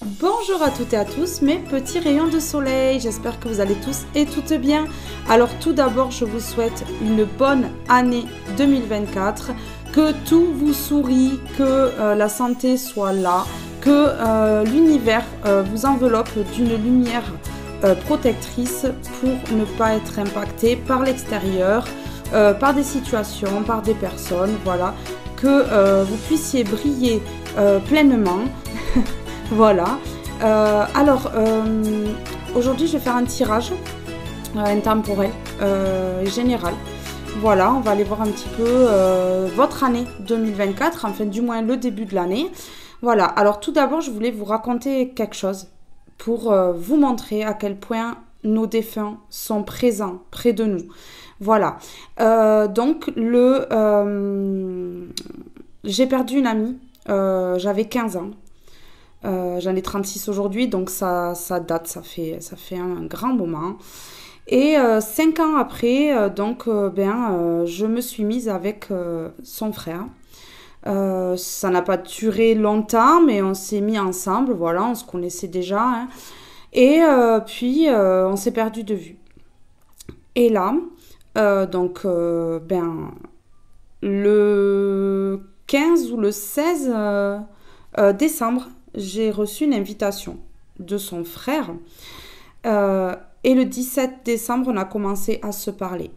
Bonjour à toutes et à tous mes petits rayons de soleil, j'espère que vous allez tous et toutes bien. Alors tout d'abord je vous souhaite une bonne année 2024, que tout vous sourit, que la santé soit là, que l'univers vous enveloppe d'une lumière protectrice pour ne pas être impacté par l'extérieur, par des situations, par des personnes, voilà, que vous puissiez briller pleinement. Voilà. Aujourd'hui, je vais faire un tirage intemporel, général. Voilà, on va aller voir un petit peu votre année 2024, enfin du moins le début de l'année. Voilà, alors tout d'abord, je voulais vous raconter quelque chose pour vous montrer à quel point nos défunts sont présents près de nous. Voilà, j'ai perdu une amie, j'avais 15 ans. J'en ai 36 aujourd'hui, donc ça date, ça fait un grand moment. Et 5 ans après, je me suis mise avec son frère. Ça n'a pas duré longtemps, mais on s'est mis ensemble, voilà, on se connaissait déjà. Hein. Et puis, on s'est perdu de vue. Et là, le 15 ou le 16 décembre, j'ai reçu une invitation de son frère et le 17 décembre, on a commencé à se parler.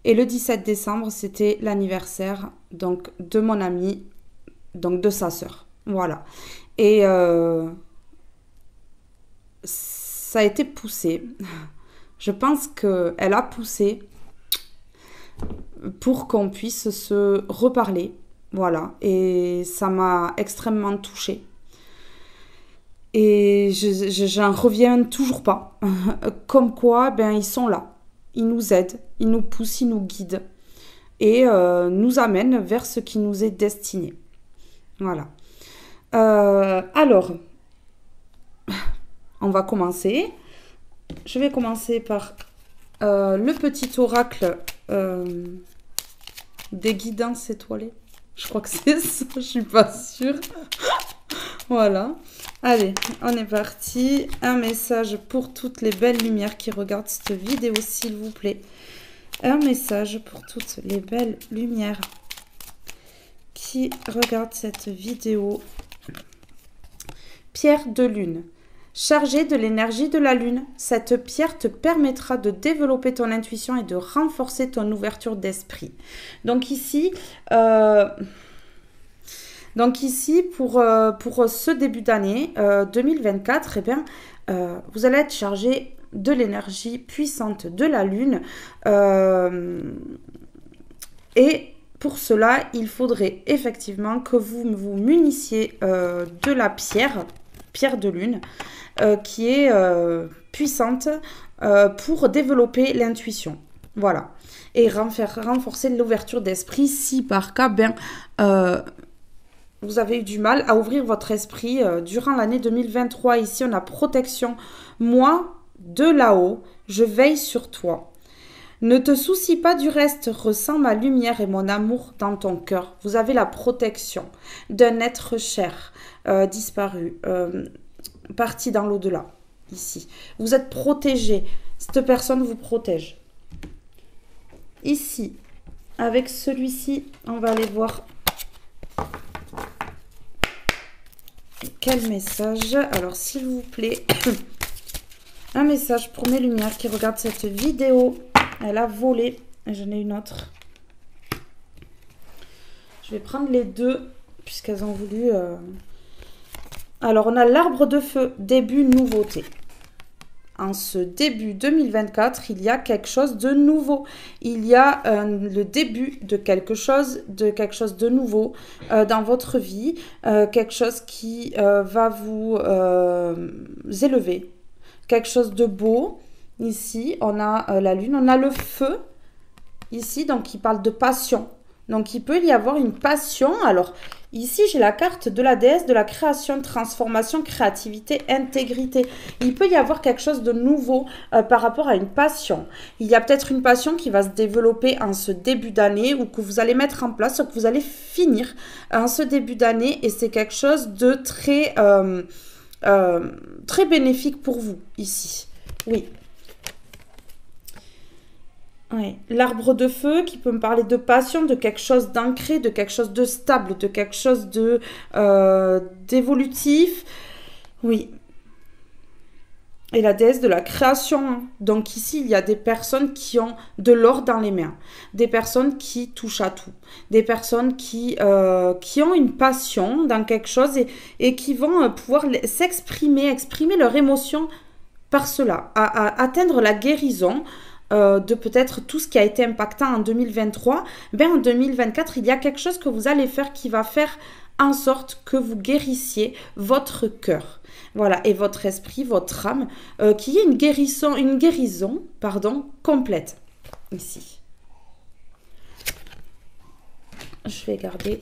Et le 17 décembre, c'était l'anniversaire donc, de mon amie, donc de sa sœur. Voilà. Et ça a été poussé. Je pense qu'elle a poussé pour qu'on puisse se reparler. Voilà. Et ça m'a extrêmement touchée. Et j'en reviens toujours pas. Comme quoi, ils sont là. Ils nous aident, ils nous poussent, ils nous guident. Et nous amènent vers ce qui nous est destiné. Voilà. Alors, on va commencer. Je vais commencer par le petit oracle des guidances étoilées. Je crois que c'est ça, je suis pas sûre. Voilà. Allez, on est parti. Un message pour toutes les belles lumières qui regardent cette vidéo, s'il vous plaît. Un message pour toutes les belles lumières qui regardent cette vidéo. Pierre de lune. Chargée de l'énergie de la lune, cette pierre te permettra de développer ton intuition et de renforcer ton ouverture d'esprit. Donc ici... pour ce début d'année 2024, vous allez être chargé de l'énergie puissante de la Lune. Et pour cela, il faudrait effectivement que vous vous munissiez de la pierre de Lune, qui est puissante pour développer l'intuition. Voilà. Et renforcer l'ouverture d'esprit si par cas, vous avez eu du mal à ouvrir votre esprit durant l'année 2023. Ici, on a protection. Moi, de là-haut, je veille sur toi. Ne te soucie pas du reste, ressens ma lumière et mon amour dans ton cœur. Vous avez la protection d'un être cher, disparu, parti dans l'au-delà, ici. Vous êtes protégé. Cette personne vous protège. Ici, avec celui-ci, on va aller voir... Quel message? Alors, s'il vous plaît, un message pour mes lumières qui regardent cette vidéo. Elle a volé. Et j'en ai une autre. Je vais prendre les deux, puisqu'elles ont voulu... Alors, on a l'arbre de feu, début nouveauté. En ce début 2024, il y a quelque chose de nouveau. Il y a le début de quelque chose de nouveau dans votre vie. Quelque chose qui va vous élever. Quelque chose de beau. Ici, on a la lune, on a le feu. Ici, donc il parle de passion. Donc, il peut y avoir une passion. Alors, ici, j'ai la carte de la déesse de la création, transformation, créativité, intégrité. Il peut y avoir quelque chose de nouveau par rapport à une passion. Il y a peut-être une passion qui va se développer en ce début d'année ou que vous allez mettre en place ou que vous allez finir en ce début d'année. Et c'est quelque chose de très... très bénéfique pour vous ici. Oui. Oui. L'arbre de feu qui peut me parler de passion, de quelque chose d'ancré, de quelque chose de stable, de quelque chose de d'évolutif. Oui. Et la déesse de la création. Donc ici, il y a des personnes qui ont de l'or dans les mains. Des personnes qui touchent à tout. Des personnes qui ont une passion dans quelque chose et qui vont pouvoir s'exprimer, exprimer leur émotion par cela. Atteindre la guérison de peut-être tout ce qui a été impactant en 2023. Ben, en 2024, il y a quelque chose que vous allez faire qui va faire en sorte que vous guérissiez votre cœur. Voilà, et votre esprit, votre âme, qu'il y ait une guérison, complète, ici. Je vais garder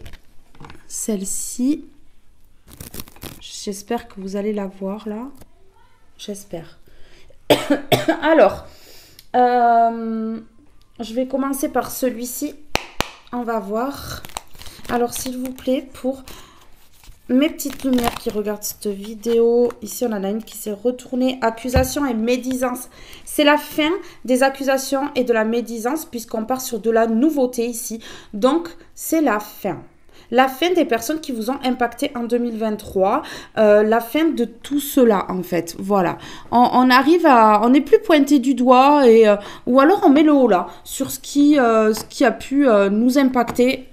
celle-ci. J'espère que vous allez la voir, là. J'espère. Alors, je vais commencer par celui-ci. On va voir. Alors, s'il vous plaît, pour mes petites lumières qui regardent cette vidéo, ici on en a une qui s'est retournée, accusation et médisance. C'est la fin des accusations et de la médisance puisqu'on part sur de la nouveauté ici. Donc c'est la fin. La fin des personnes qui vous ont impacté en 2023, la fin de tout cela en fait. Voilà, on arrive à, on n'est plus pointé du doigt ou alors on met le haut là sur ce qui a pu nous impacter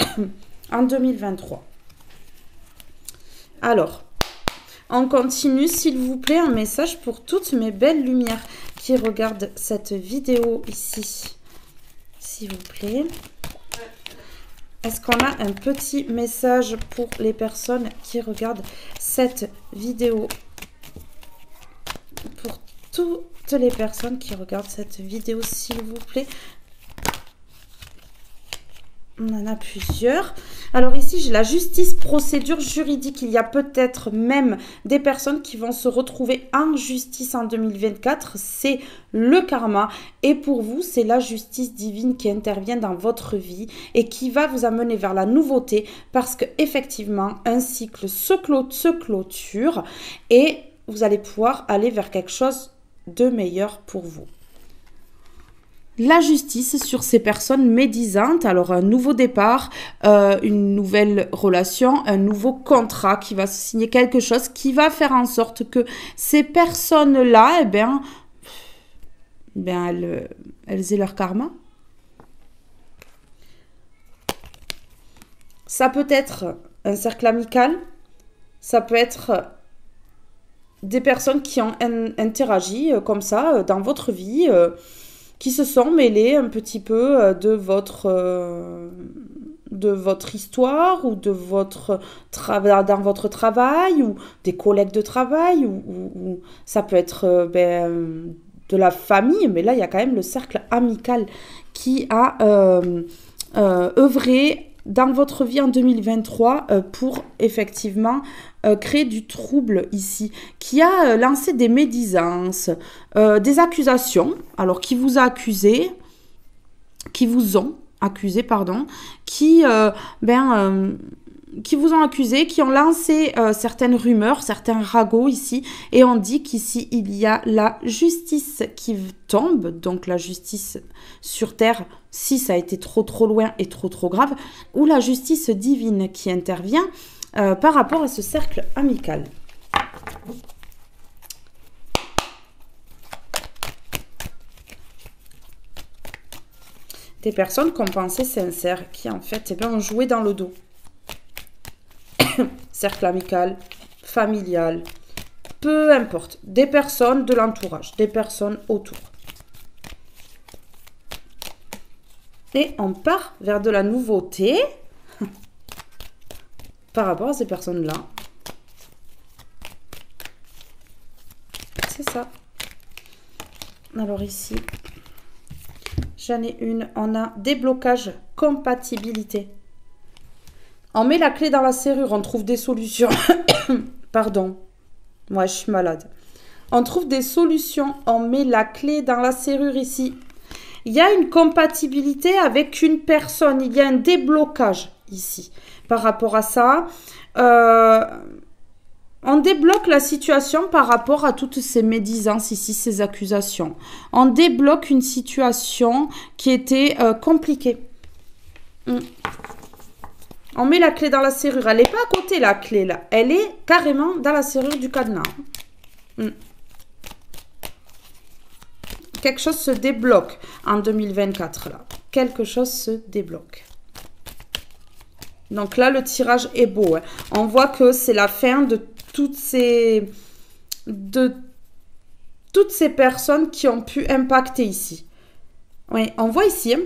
en 2023. Alors, on continue, s'il vous plaît, un message pour toutes mes belles lumières qui regardent cette vidéo ici. S'il vous plaît. Est-ce qu'on a un petit message pour les personnes qui regardent cette vidéo? Pour toutes les personnes qui regardent cette vidéo, s'il vous plaît. On en a plusieurs. Alors ici, j'ai la justice, procédure juridique. Il y a peut-être même des personnes qui vont se retrouver en justice en 2024. C'est le karma. Et pour vous, c'est la justice divine qui intervient dans votre vie et qui va vous amener vers la nouveauté parce que effectivement, un cycle se clôture et vous allez pouvoir aller vers quelque chose de meilleur pour vous. La justice sur ces personnes médisantes, alors un nouveau départ, une nouvelle relation, un nouveau contrat qui va se signer, quelque chose qui va faire en sorte que ces personnes-là, elles aient leur karma. Ça peut être un cercle amical, ça peut être des personnes qui ont interagi comme ça dans votre vie, qui se sont mêlés un petit peu de votre histoire ou de votre dans votre travail ou des collègues de travail ou ça peut être de la famille, mais là il y a quand même le cercle amical qui a œuvré dans votre vie en 2023 pour effectivement créer du trouble ici, qui a lancé des médisances, des accusations, alors qui vous a accusé, qui vous ont accusé, pardon, qui vous ont accusé, qui ont lancé certaines rumeurs, certains ragots ici, et on dit qu'ici il y a la justice qui tombe, donc la justice sur terre, si ça a été trop loin et trop grave, ou la justice divine qui intervient par rapport à ce cercle amical. Des personnes qu'on pensait sincères, qui en fait ont joué dans le dos. Cercle amical, familial, peu importe. Des personnes de l'entourage, des personnes autour. Et on part vers de la nouveauté par rapport à ces personnes-là. C'est ça. Alors ici, j'en ai une. On a déblocage, compatibilité. On met la clé dans la serrure, on trouve des solutions. Pardon, moi je suis malade. On trouve des solutions, on met la clé dans la serrure ici. Il y a une compatibilité avec une personne, il y a un déblocage ici. Par rapport à ça, On débloque la situation par rapport à toutes ces médisances ici, ces accusations. On débloque une situation qui était compliquée. On met la clé dans la serrure. Elle n'est pas à côté, la clé, là. Elle est carrément dans la serrure du cadenas. Quelque chose se débloque en 2024, là. Quelque chose se débloque. Donc là, le tirage est beau. Hein. On voit que c'est la fin de toutes ces personnes qui ont pu impacter ici. Oui, on voit ici, hein,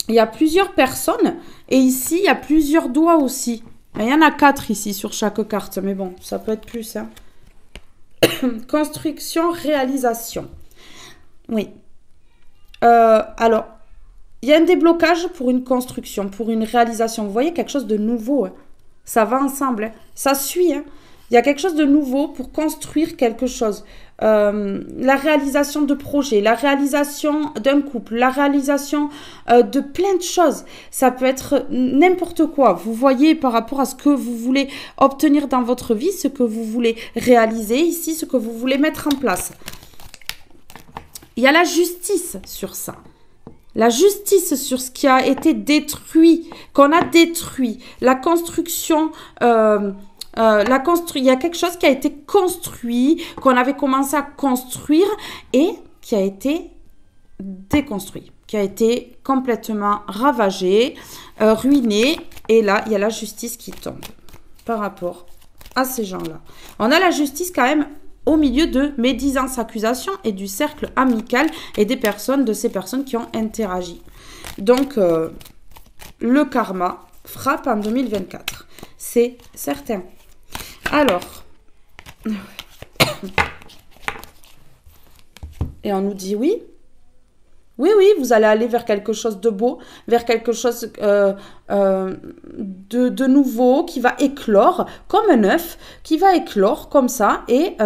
il y a plusieurs personnes et ici, il y a plusieurs doigts aussi. Il y en a 4 ici sur chaque carte, mais bon, ça peut être plus. Hein. Construction, réalisation. Oui. Alors, il y a un déblocage pour une construction, pour une réalisation. Vous voyez, quelque chose de nouveau. Hein. Ça va ensemble. Hein. Ça suit. Hein. Il y a quelque chose de nouveau pour construire quelque chose. La réalisation de projets, la réalisation d'un couple, la réalisation de plein de choses. Ça peut être n'importe quoi. Vous voyez par rapport à ce que vous voulez obtenir dans votre vie, ce que vous voulez réaliser ici, ce que vous voulez mettre en place. Il y a la justice sur ça. La justice sur ce qui a été détruit, qu'on a détruit. La construction... il y a quelque chose qui a été construit, qu'on avait commencé à construire et qui a été déconstruit, qui a été complètement ravagé, ruiné. Et là, il y a la justice qui tombe par rapport à ces gens-là. On a la justice quand même au milieu de médisance, accusations et du cercle amical et des personnes, de ces personnes qui ont interagi. Donc, le karma frappe en 2024. C'est certain. Alors, et on nous dit oui. Oui, vous allez aller vers quelque chose de beau, vers quelque chose de nouveau qui va éclore comme un œuf, qui va éclore comme ça. Et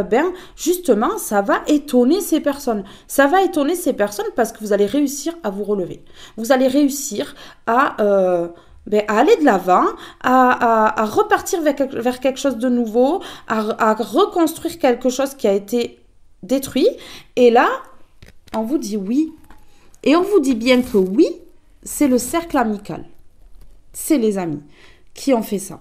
justement, ça va étonner ces personnes. Ça va étonner ces personnes parce que vous allez réussir à vous relever. Vous allez réussir à aller de l'avant, à repartir vers quelque chose de nouveau, à reconstruire quelque chose qui a été détruit. Et là, on vous dit oui. Et on vous dit bien que oui, c'est le cercle amical. C'est les amis qui ont fait ça.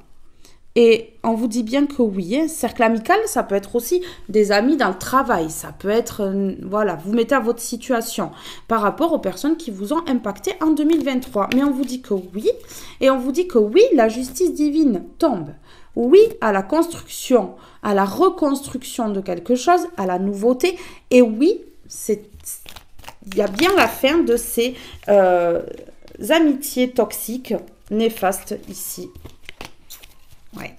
Et on vous dit bien que oui, hein, cercle amical, ça peut être aussi des amis dans le travail. Ça peut être, voilà, vous mettez à votre situation par rapport aux personnes qui vous ont impacté en 2023. Mais on vous dit que oui, et on vous dit que oui, la justice divine tombe. Oui à la construction, à la reconstruction de quelque chose, à la nouveauté. Et oui, il y a bien la fin de ces amitiés toxiques, néfastes ici. Ouais.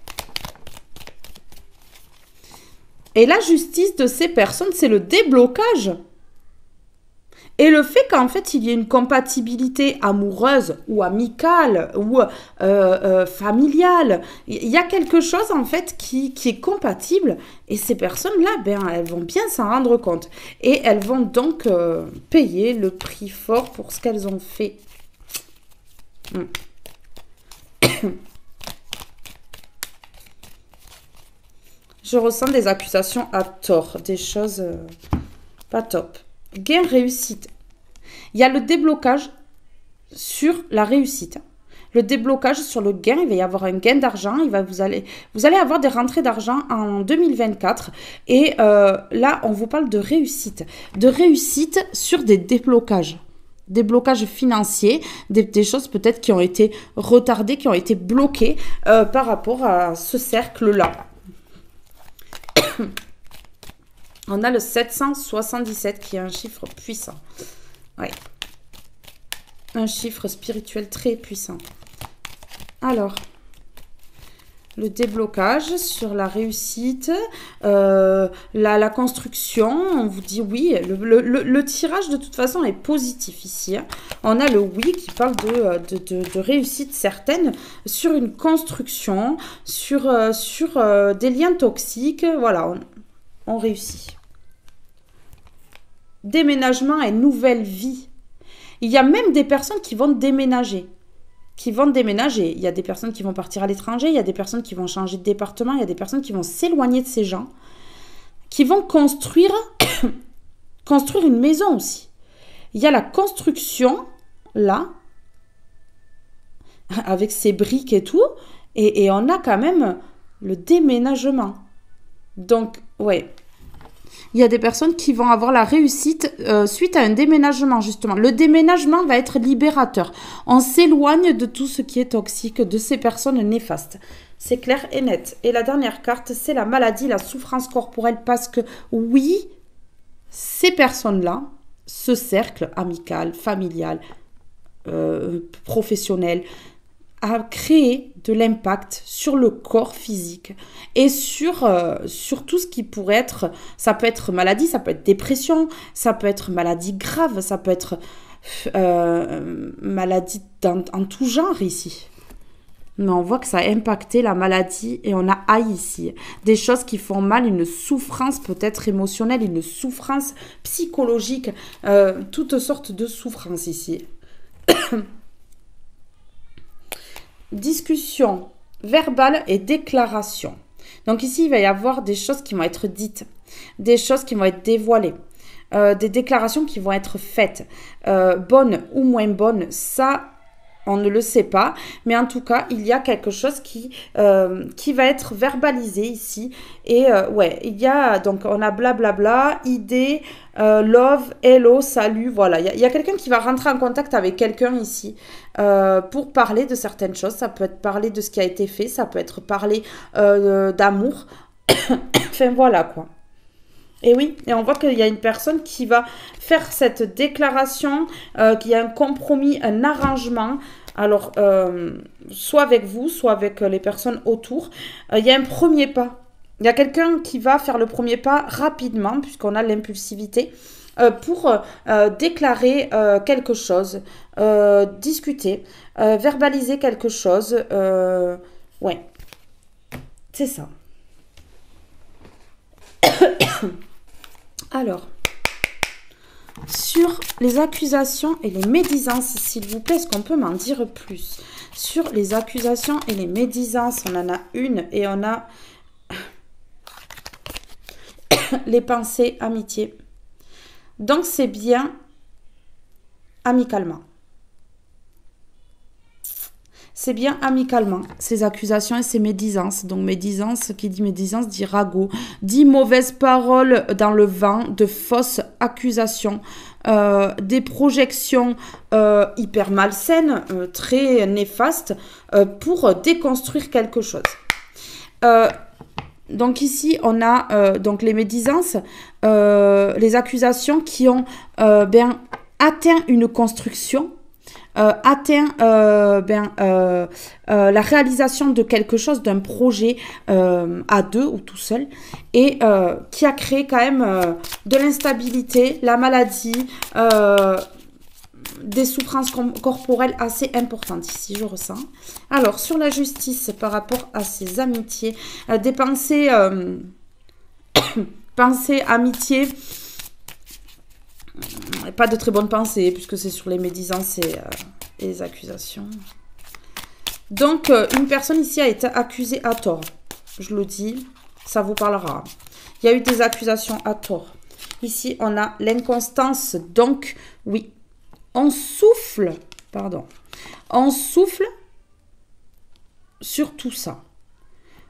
Et la justice de ces personnes, c'est le déblocage. Et le fait qu'en fait, il y ait une compatibilité amoureuse ou amicale ou familiale, il y a quelque chose en fait qui est compatible. Et ces personnes-là, elles vont bien s'en rendre compte. Et elles vont donc payer le prix fort pour ce qu'elles ont fait. Je ressens des accusations à tort, des choses pas top. Gain, réussite. Il y a le déblocage sur la réussite. Le déblocage sur le gain, il va y avoir un gain d'argent. Vous allez avoir des rentrées d'argent en 2024. Et là, on vous parle de réussite. De réussite sur des déblocages. Des blocages financiers, des choses peut-être qui ont été retardées, qui ont été bloquées par rapport à ce cercle-là. On a le 777 qui est un chiffre puissant. Ouais. Un chiffre spirituel très puissant. Alors, le déblocage sur la réussite, la construction, on vous dit oui. Le tirage de toute façon est positif ici. Hein. On a le oui qui parle de réussite certaine sur une construction, sur des liens toxiques. Voilà, on réussit. Déménagement et nouvelle vie. Il y a même des personnes qui vont déménager. qui vont déménager. Il y a des personnes qui vont partir à l'étranger, il y a des personnes qui vont changer de département, il y a des personnes qui vont s'éloigner de ces gens, qui vont construire, construire une maison aussi. Il y a la construction, là, avec ses briques et tout, et on a quand même le déménagement. Donc, ouais. Il y a des personnes qui vont avoir la réussite suite à un déménagement, justement. Le déménagement va être libérateur. On s'éloigne de tout ce qui est toxique, de ces personnes néfastes. C'est clair et net. Et la dernière carte, c'est la maladie, la souffrance corporelle, parce que oui, ces personnes-là, ce cercle amical, familial, professionnel, a créé de l'impact sur le corps physique et sur tout ce qui pourrait être, ça peut être maladie, ça peut être dépression, ça peut être maladie grave, ça peut être maladie en tout genre ici. Mais on voit que ça a impacté la maladie et on a haï ici. Des choses qui font mal, une souffrance peut-être émotionnelle, une souffrance psychologique, toutes sortes de souffrances ici. Discussion verbale et déclaration. Donc ici, il va y avoir des choses qui vont être dites, des choses qui vont être dévoilées, des déclarations qui vont être faites, bonnes ou moins bonnes, ça, on ne le sait pas, mais en tout cas, il y a quelque chose qui va être verbalisé ici. Et ouais, il y a, donc on a blablabla, idée, love, hello, salut, voilà. Il y a quelqu'un qui va rentrer en contact avec quelqu'un ici pour parler de certaines choses. Ça peut être parler de ce qui a été fait, ça peut être parler d'amour. Enfin, voilà quoi. Et oui, et on voit qu'il y a une personne qui va faire cette déclaration, qu'il y a un compromis, un arrangement. Alors, soit avec vous, soit avec les personnes autour. Il y a un premier pas. Il y a quelqu'un qui va faire le premier pas rapidement, puisqu'on a l'impulsivité, pour déclarer quelque chose, discuter, verbaliser quelque chose. Ouais, c'est ça. Alors, sur les accusations et les médisances, s'il vous plaît, est-ce qu'on peut m'en dire plus? Sur les accusations et les médisances, on en a une et on a les pensées, amitié. Donc, c'est bien amicalement. C'est bien amicalement, ces accusations et ces médisances. Donc, médisance, qui dit médisance, dit ragot, dit mauvaise parole dans le vent, de fausses accusations, des projections hyper malsaines, très néfastes, pour déconstruire quelque chose. Donc ici, on a donc les médisances, les accusations qui ont atteint une construction, atteint la réalisation de quelque chose, d'un projet à deux ou tout seul, et qui a créé quand même de l'instabilité, la maladie, des souffrances corporelles assez importantes ici, je ressens. Alors, sur la justice par rapport à ces amitiés, des pensées, pensées, amitiés, pas de très bonnes pensées, puisque c'est sur les médisances et les accusations. Donc, une personne ici a été accusée à tort. Je le dis, ça vous parlera. Il y a eu des accusations à tort. Ici, on a l'inconstance. Donc, oui, on souffle, pardon, on souffle sur tout ça.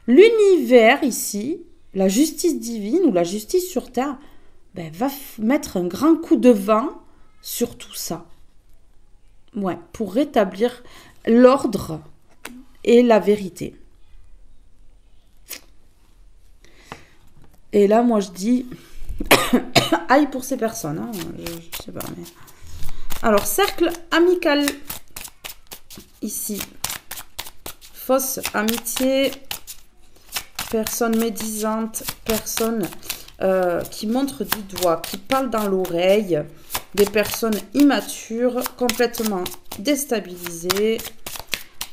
L'univers ici, la justice divine ou la justice sur terre, va mettre un grand coup de vent sur tout ça. Ouais, pour rétablir l'ordre et la vérité. Et là, moi, je dis aïe pour ces personnes. Hein, je sais pas, mais... Alors, cercle amical. Ici. Fausse amitié. Personne médisante. Personne qui montre du doigt. Qui parle dans l'oreille. Des personnes immatures. Complètement déstabilisées.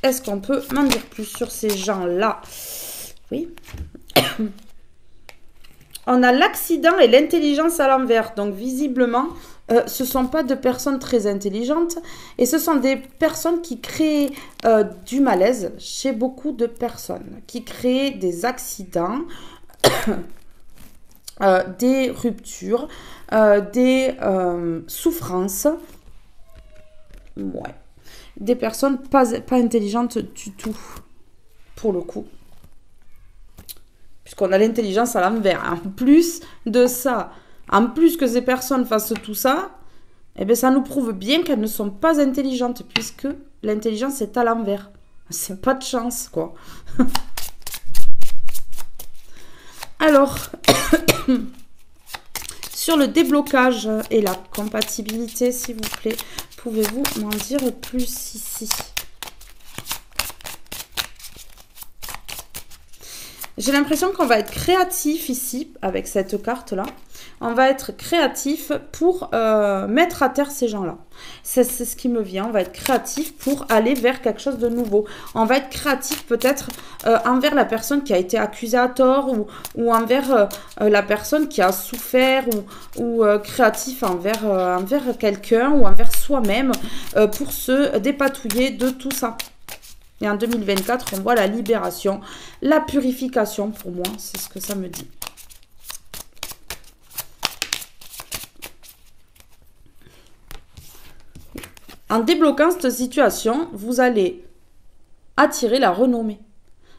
Est-ce qu'on peut m'en dire plus sur ces gens-là? Oui. On a l'accident et l'intelligence à l'envers. Donc, visiblement, ce ne sont pas de personnes très intelligentes et ce sont des personnes qui créent du malaise chez beaucoup de personnes, qui créent des accidents, des ruptures, des souffrances. Ouais. Des personnes pas intelligentes du tout, pour le coup. Puisqu'on a l'intelligence à l'envers. En plus de ça, en plus que ces personnes fassent tout ça, eh bien, ça nous prouve bien qu'elles ne sont pas intelligentes, puisque l'intelligence est à l'envers. C'est pas de chance, quoi. Alors, sur le déblocage et la compatibilité, s'il vous plaît, pouvez-vous m'en dire plus ici? J'ai l'impression qu'on va être créatif ici, avec cette carte-là. On va être créatif pour mettre à terre ces gens-là. C'est ce qui me vient. On va être créatif pour aller vers quelque chose de nouveau. On va être créatif peut-être envers la personne qui a été accusée à tort ou envers la personne qui a souffert ou créatif envers quelqu'un ou envers soi-même pour se dépatouiller de tout ça. Et en 2024, on voit la libération, la purification pour moi, c'est ce que ça me dit. En débloquant cette situation, vous allez attirer la renommée.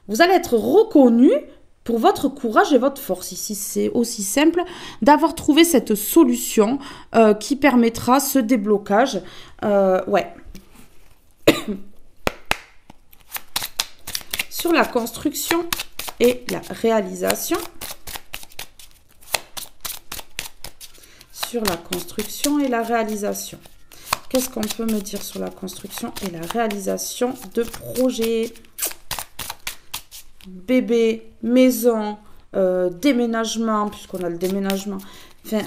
Vous allez être reconnu pour votre courage et votre force. Ici, c'est aussi simple d'avoir trouvé cette solution qui permettra ce déblocage. Ouais. Sur la construction et la réalisation. Sur la construction et la réalisation. Qu'est-ce qu'on peut me dire sur la construction et la réalisation de projets? Bébé, maison, déménagement, puisqu'on a le déménagement. Enfin,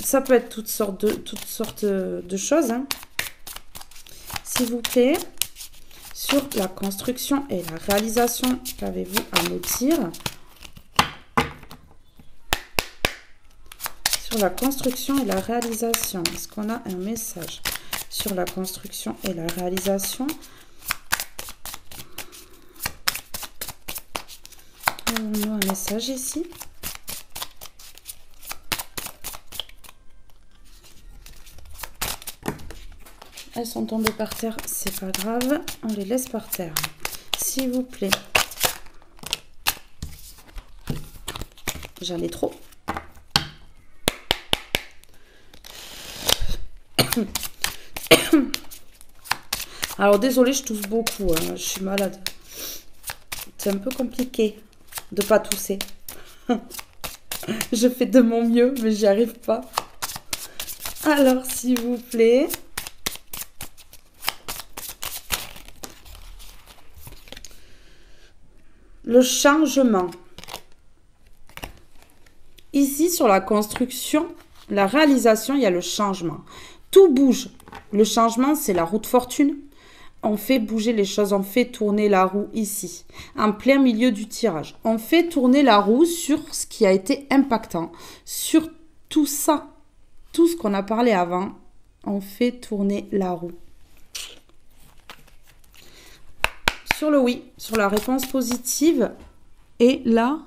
ça peut être toutes sortes de choses. Hein. S'il vous plaît. Sur la construction et la réalisation, qu'avez-vous à me dire? Sur la construction et la réalisation, est-ce qu'on a un message? Sur la construction et la réalisation. On a un message ici. Elles sont tombées par terre, c'est pas grave. On les laisse par terre. S'il vous plaît. J'en ai trop. Alors, désolée, je tousse beaucoup. Hein. Je suis malade. C'est un peu compliqué de pas tousser. Je fais de mon mieux, mais j'y arrive pas. Alors, s'il vous plaît. Le changement. Ici, sur la construction, la réalisation, il y a le changement. Tout bouge. Le changement, c'est la roue de fortune. On fait bouger les choses, on fait tourner la roue ici, en plein milieu du tirage. On fait tourner la roue sur ce qui a été impactant, sur tout ça, tout ce qu'on a parlé avant. On fait tourner la roue. Sur le oui, sur la réponse positive. Et là,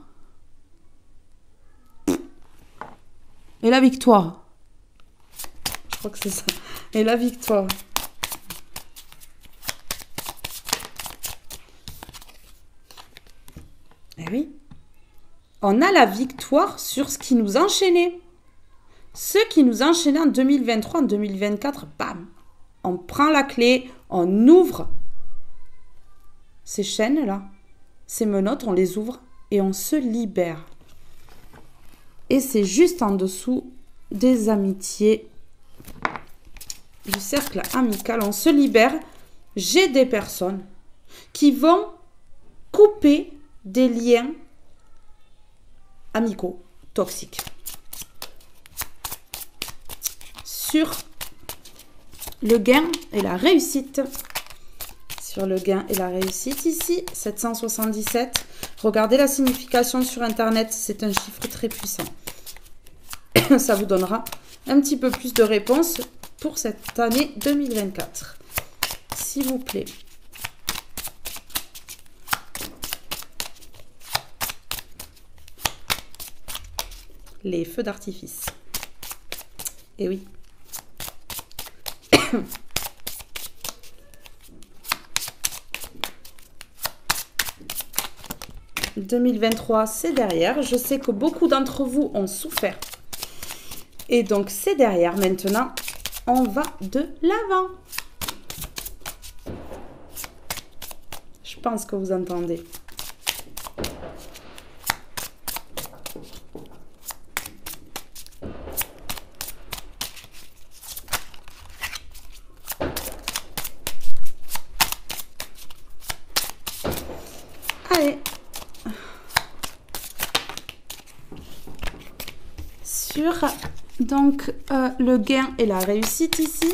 et la victoire. Je crois que c'est ça. Et la victoire. Eh oui. On a la victoire sur ce qui nous enchaînait. Ce qui nous enchaînait en 2023, en 2024, bam. On prend la clé, on ouvre ces chaînes-là, ces menottes, on les ouvre et on se libère. Et c'est juste en dessous des amitiés, du cercle amical. On se libère. J'ai des personnes qui vont couper des liens amicaux toxiques. Sur le gain et la réussite. Sur le gain et la réussite ici, 777. Regardez la signification sur Internet, c'est un chiffre très puissant. Ça vous donnera un petit peu plus de réponses pour cette année 2024. S'il vous plaît. Les feux d'artifice. Et oui. 2023, c'est derrière. Je sais que beaucoup d'entre vous ont souffert. Et donc, c'est derrière. Maintenant, on va de l'avant. Je pense que vous entendez. Allez. Sur donc le gain et la réussite ici.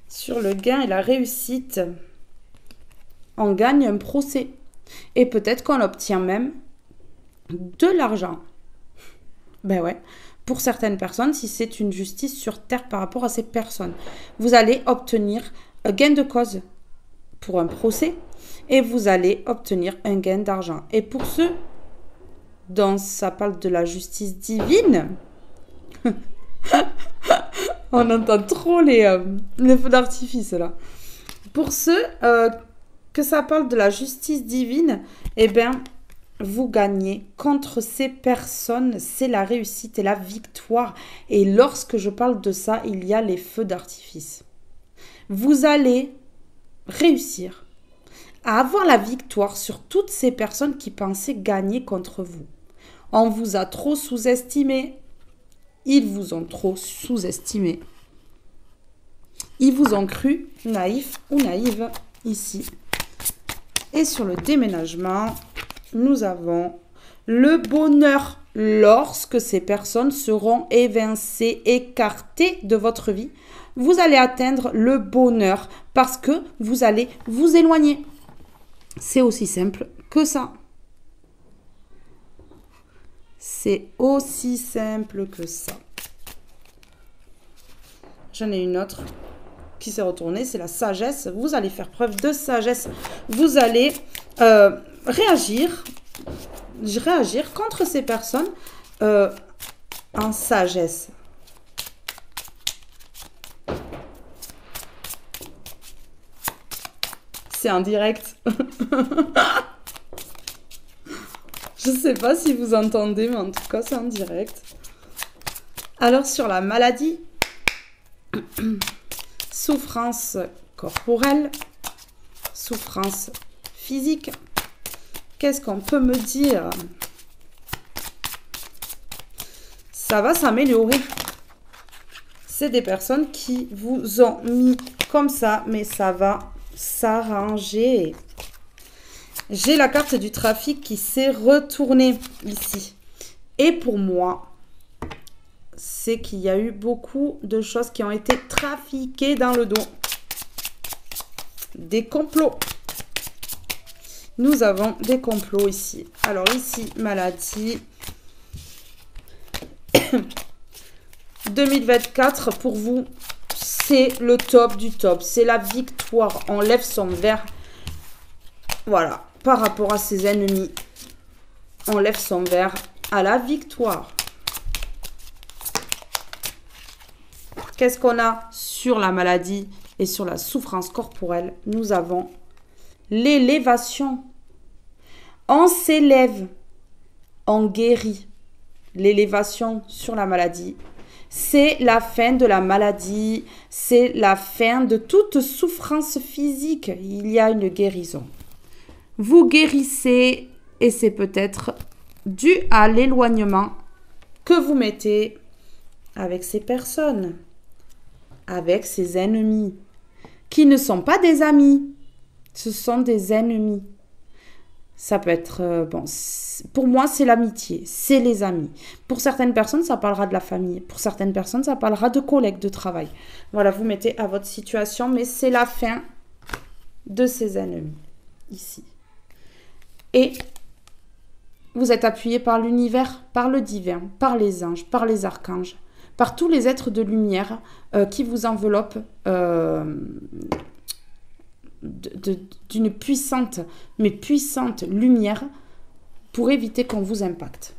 Sur le gain et la réussite, on gagne un procès. Et peut-être qu'on obtient même de l'argent. Ben ouais. Pour certaines personnes, si c'est une justice sur terre par rapport à ces personnes, vous allez obtenir un gain de cause pour un procès et vous allez obtenir un gain d'argent. Et pour ceux dont ça parle de la justice divine, on entend trop les feux d'artifice là. Pour ceux que ça parle de la justice divine, eh bien, vous gagnez contre ces personnes, c'est la réussite et la victoire. Et lorsque je parle de ça, il y a les feux d'artifice. Vous allez réussir à avoir la victoire sur toutes ces personnes qui pensaient gagner contre vous. On vous a trop sous-estimé. Ils vous ont trop sous-estimé. Ils vous ont cru naïf ou naïve ici. Et sur le déménagement, nous avons le bonheur lorsque ces personnes seront évincées, écartées de votre vie. Vous allez atteindre le bonheur parce que vous allez vous éloigner. C'est aussi simple que ça. C'est aussi simple que ça. J'en ai une autre qui s'est retournée, c'est la sagesse. Vous allez faire preuve de sagesse. Vous allez réagir contre ces personnes en sagesse. C'est en direct. Je ne sais pas si vous entendez, mais en tout cas, c'est en direct. Alors, sur la maladie, souffrance corporelle, souffrance physique, qu'est-ce qu'on peut me dire? Ça va s'améliorer. C'est des personnes qui vous ont mis comme ça, mais ça va s'arranger. J'ai la carte du trafic qui s'est retournée ici. Et pour moi, c'est qu'il y a eu beaucoup de choses qui ont été trafiquées dans le dos. Des complots. Nous avons des complots ici. Alors ici, maladie. 2024, pour vous, c'est le top du top. C'est la victoire. On lève son verre. Voilà. Par rapport à ses ennemis, on lève son verre à la victoire. Qu'est-ce qu'on a sur la maladie et sur la souffrance corporelle? Nous avons l'élévation. On s'élève, on guérit. L'élévation sur la maladie, c'est la fin de la maladie, c'est la fin de toute souffrance physique. Il y a une guérison. Vous guérissez et c'est peut-être dû à l'éloignement que vous mettez avec ces personnes, avec ces ennemis, qui ne sont pas des amis, ce sont des ennemis. Ça peut être, bon, pour moi, c'est l'amitié, c'est les amis. Pour certaines personnes, ça parlera de la famille. Pour certaines personnes, ça parlera de collègues de travail. Voilà, vous mettez à votre situation, mais c'est la fin de ses ennemis, ici. Et vous êtes appuyé par l'univers, par le divin, par les anges, par les archanges, par tous les êtres de lumière qui vous enveloppent d'une puissante, mais puissante lumière pour éviter qu'on vous impacte.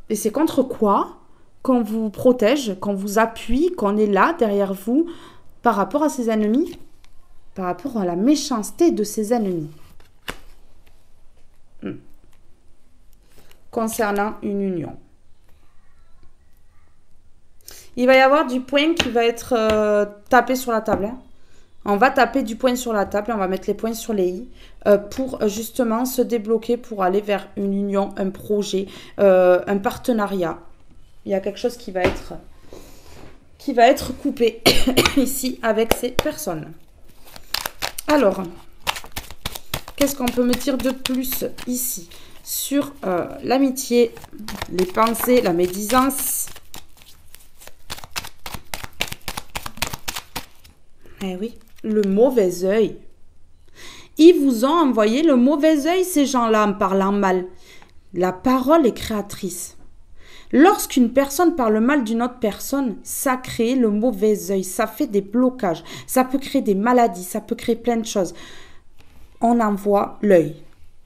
Et c'est contre quoi qu'on vous protège, qu'on vous appuie, qu'on est là derrière vous par rapport à ses ennemis, par rapport à la méchanceté de ses ennemis. Concernant une union. Il va y avoir du poing qui va être tapé sur la table. Hein. On va taper du poing sur la table, on va mettre les poings sur les i pour justement se débloquer pour aller vers une union, un projet, un partenariat. Il y a quelque chose qui va être coupé ici avec ces personnes. Alors, qu'est-ce qu'on peut me dire de plus ici sur l'amitié, les pensées, la médisance? Eh oui, le mauvais œil. Ils vous ont envoyé le mauvais œil, ces gens-là, en parlant mal. La parole est créatrice. Lorsqu'une personne parle mal d'une autre personne, ça crée le mauvais œil, ça fait des blocages, ça peut créer des maladies, ça peut créer plein de choses. On envoie l'œil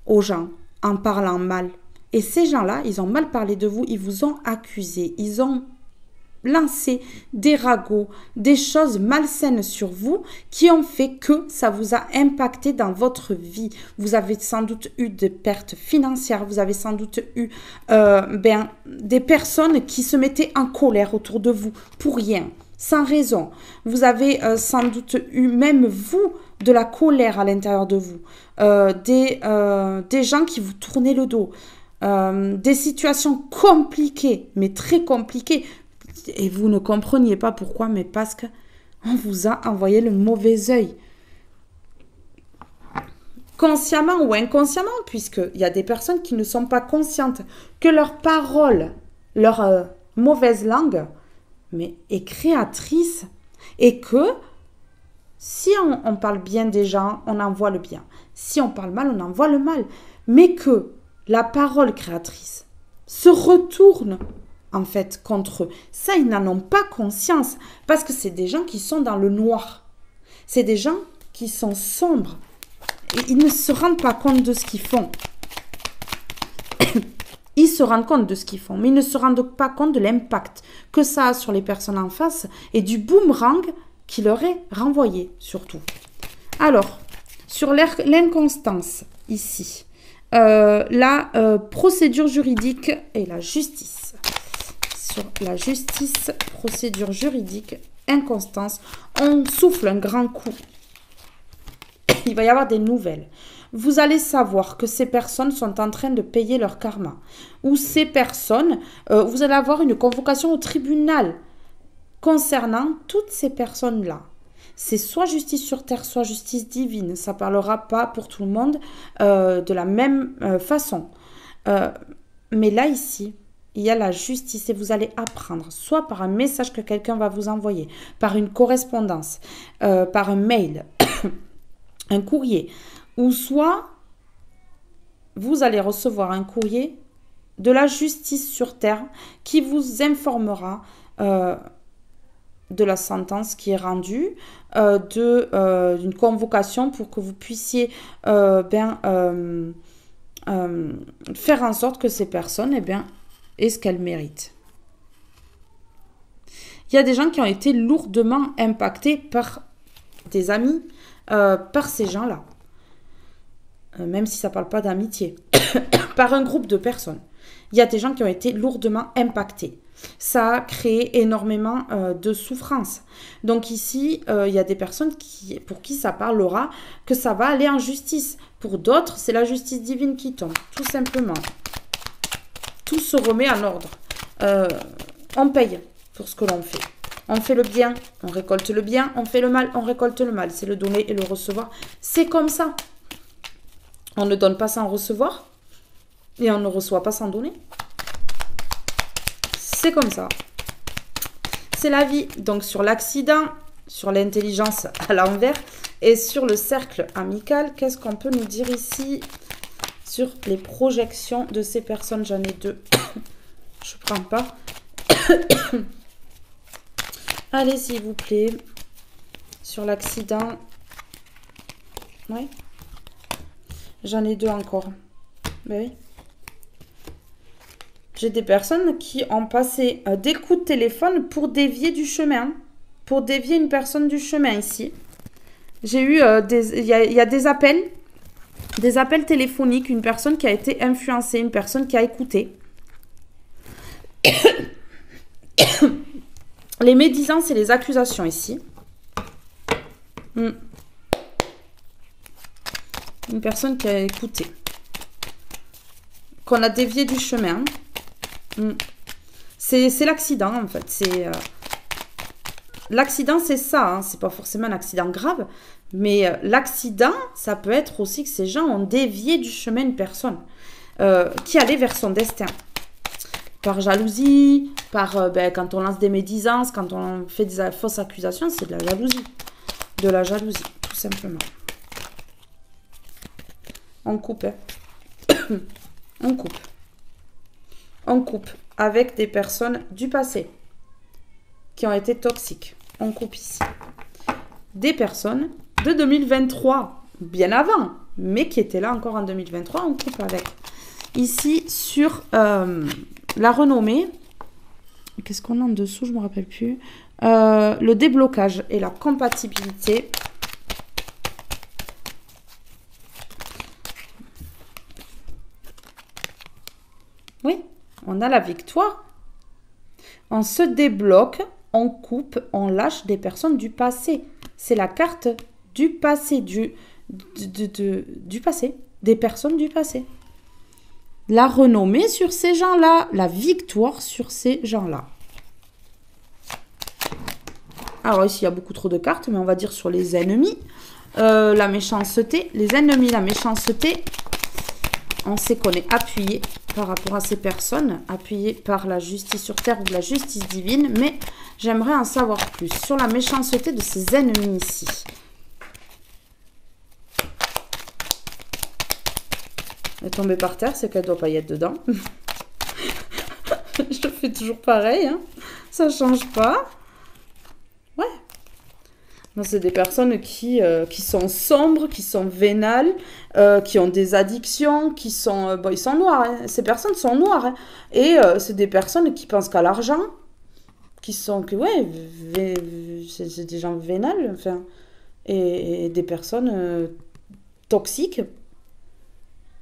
aux gens en parlant mal. Et ces gens-là, ils ont mal parlé de vous, ils vous ont accusé, ils ont lancé des ragots, des choses malsaines sur vous qui ont fait que ça vous a impacté dans votre vie. Vous avez sans doute eu des pertes financières, vous avez sans doute eu des personnes qui se mettaient en colère autour de vous pour rien, sans raison. Vous avez sans doute eu même vous de la colère à l'intérieur de vous, des gens qui vous tournaient le dos, des situations compliquées, mais très compliquées. Et vous ne compreniez pas pourquoi, mais parce qu'on vous a envoyé le mauvais œil. Consciemment ou inconsciemment, puisqu'il y a des personnes qui ne sont pas conscientes que leur parole, leur mauvaise langue, mais est créatrice. Et que si on parle bien des gens, on envoie le bien. Si on parle mal, on envoie le mal. Mais que la parole créatrice se retourne en fait contre eux. Ça, ils n'en ont pas conscience parce que c'est des gens qui sont dans le noir. C'est des gens qui sont sombres. Et ils ne se rendent pas compte de ce qu'ils font. Ils se rendent compte de ce qu'ils font, mais ils ne se rendent pas compte de l'impact que ça a sur les personnes en face et du boomerang qui leur est renvoyé surtout. Alors, sur l'inconstance ici, la procédure juridique et la justice. Sur la justice, procédure juridique, inconstance, on souffle un grand coup. Il va y avoir des nouvelles. Vous allez savoir que ces personnes sont en train de payer leur karma. Ou ces personnes, vous allez avoir une convocation au tribunal concernant toutes ces personnes-là. C'est soit justice sur terre, soit justice divine. Ça ne parlera pas pour tout le monde de la même façon. Mais là, ici, il y a la justice et vous allez apprendre, soit par un message que quelqu'un va vous envoyer, par une correspondance, par un mail, un courrier, ou soit vous allez recevoir un courrier de la justice sur terre qui vous informera de la sentence qui est rendue, d'une convocation pour que vous puissiez faire en sorte que ces personnes aient ce qu'elles méritent. Il y a des gens qui ont été lourdement impactés par des amis, par ces gens-là. Même si ça ne parle pas d'amitié. Par un groupe de personnes. Il y a des gens qui ont été lourdement impactés. Ça a créé énormément de souffrance. Donc ici, il y a des personnes pour qui ça parlera que ça va aller en justice. Pour d'autres, c'est la justice divine qui tombe, tout simplement. Tout se remet en ordre. On paye pour ce que l'on fait. On fait le bien, on récolte le bien. On fait le mal, on récolte le mal. C'est le donner et le recevoir. C'est comme ça. On ne donne pas sans recevoir. Et on ne reçoit pas sans donner. C'est comme ça. C'est la vie. Donc sur l'accident, sur l'intelligence à l'envers et sur le cercle amical, qu'est-ce qu'on peut nous dire ici sur les projections de ces personnes? J'en ai deux. Je prends pas. Allez, s'il vous plaît. Sur l'accident. Oui. J'en ai deux encore. Ben oui. J'ai des personnes qui ont passé des coups de téléphone pour dévier du chemin. Pour dévier une personne du chemin ici. J'ai eu il y a des appels. Des appels téléphoniques. Une personne qui a été influencée. Une personne qui a écouté. Les médisances et les accusations ici. Une personne qui a écouté. Qu'on a dévié du chemin. C'est l'accident en fait. L'accident c'est ça. Hein. C'est pas forcément un accident grave. Mais l'accident, ça peut être aussi que ces gens ont dévié du chemin une personne qui allait vers son destin. Par jalousie, par quand on lance des médisances, quand on fait des fausses accusations, c'est de la jalousie. De la jalousie, tout simplement. On coupe. Hein. On coupe. On coupe avec des personnes du passé qui ont été toxiques. On coupe ici. Des personnes de 2023, bien avant, mais qui étaient là encore en 2023, on coupe avec. Ici, sur la renommée, qu'est-ce qu'on a en dessous, je ne me rappelle plus. Le déblocage et la compatibilité. Oui, on a la victoire. On se débloque, on coupe, on lâche des personnes du passé. C'est la carte du passé, du passé, des personnes du passé. La renommée sur ces gens-là, la victoire sur ces gens-là. Alors ici, il y a beaucoup trop de cartes, mais on va dire sur les ennemis. La méchanceté, les ennemis, la méchanceté. On sait qu'on est appuyé par rapport à ces personnes, appuyé par la justice sur terre ou la justice divine, mais j'aimerais en savoir plus sur la méchanceté de ces ennemis ici. Elle est tombée par terre, c'est qu'elle ne doit pas y être dedans. Je fais toujours pareil, hein. Ça ne change pas. Ouais. C'est des personnes qui sont sombres, qui sont vénales, qui ont des addictions, qui sont... ils sont noirs, hein. Ces personnes sont noires. Hein. Et c'est des personnes qui pensent qu'à l'argent, qui sont... c'est des gens vénales, enfin. Et des personnes toxiques.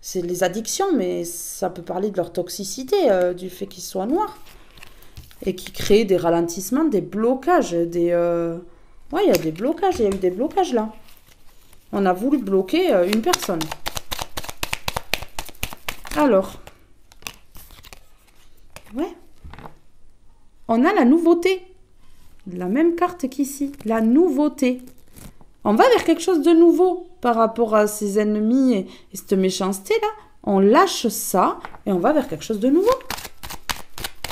C'est les addictions, mais ça peut parler de leur toxicité, du fait qu'ils soient noirs. Et qui créent des ralentissements, des blocages, des... Ouais, il y a des blocages, il y a eu des blocages là. On a voulu bloquer une personne. Alors. Ouais. On a la nouveauté. La même carte qu'ici. La nouveauté. On va vers quelque chose de nouveau par rapport à ces ennemis et cette méchanceté-là. On lâche ça et on va vers quelque chose de nouveau.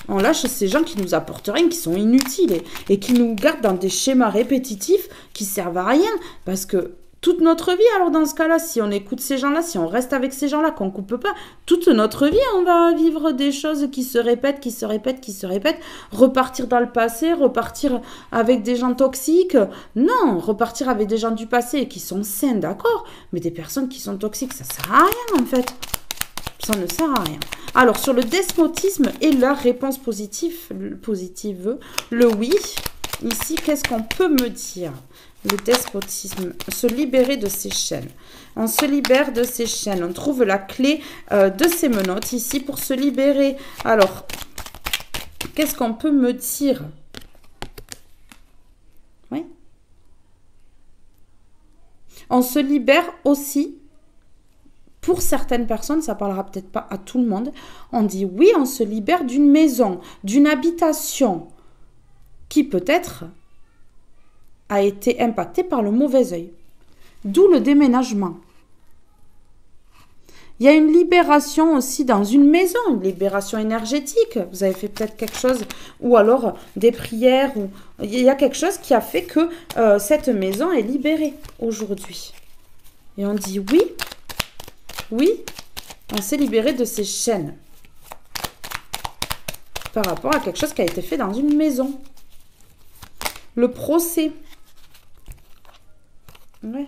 On lâche ces gens qui nous apportent rien, qui sont inutiles et qui nous gardent dans des schémas répétitifs qui servent à rien. Parce que toute notre vie, alors dans ce cas-là, si on écoute ces gens-là, si on reste avec ces gens-là, qu'on ne coupe pas, toute notre vie, on va vivre des choses qui se répètent, qui se répètent, qui se répètent. Repartir dans le passé, repartir avec des gens toxiques. Non, repartir avec des gens du passé qui sont sains, d'accord. Mais des personnes qui sont toxiques, ça ne sert à rien en fait. Ça ne sert à rien. Alors, sur le despotisme et la réponse positive, le oui, ici, qu'est-ce qu'on peut me dire? Le despotisme, se libérer de ces chaînes. On se libère de ces chaînes. On trouve la clé de ces menottes ici pour se libérer. Alors, qu'est-ce qu'on peut me dire? Oui. On se libère aussi. Pour certaines personnes, ça ne parlera peut-être pas à tout le monde. On dit oui, on se libère d'une maison, d'une habitation qui peut-être a été impactée par le mauvais œil. D'où le déménagement. Il y a une libération aussi dans une maison, une libération énergétique. Vous avez fait peut-être quelque chose, ou alors des prières, ou il y a quelque chose qui a fait que cette maison est libérée aujourd'hui. Et on dit oui, oui, on s'est libéré de ces chaînes par rapport à quelque chose qui a été fait dans une maison. Le procès. Ouais.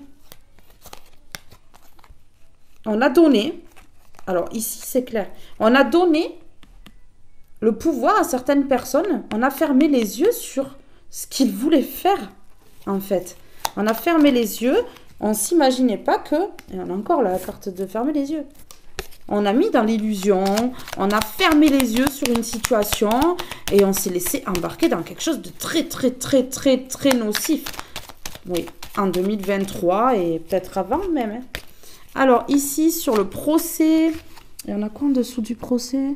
On a donné, alors ici c'est clair, on a donné le pouvoir à certaines personnes, on a fermé les yeux sur ce qu'ils voulaient faire, en fait. On a fermé les yeux, on ne s'imaginait pas que, et on a encore la carte de fermer les yeux, on a mis dans l'illusion, on a fermé les yeux sur une situation et on s'est laissé embarquer dans quelque chose de très, très, très, très, très nocif. Oui, en 2023 et peut-être avant même. Hein. Alors ici, sur le procès, il y en a quoi en dessous du procès?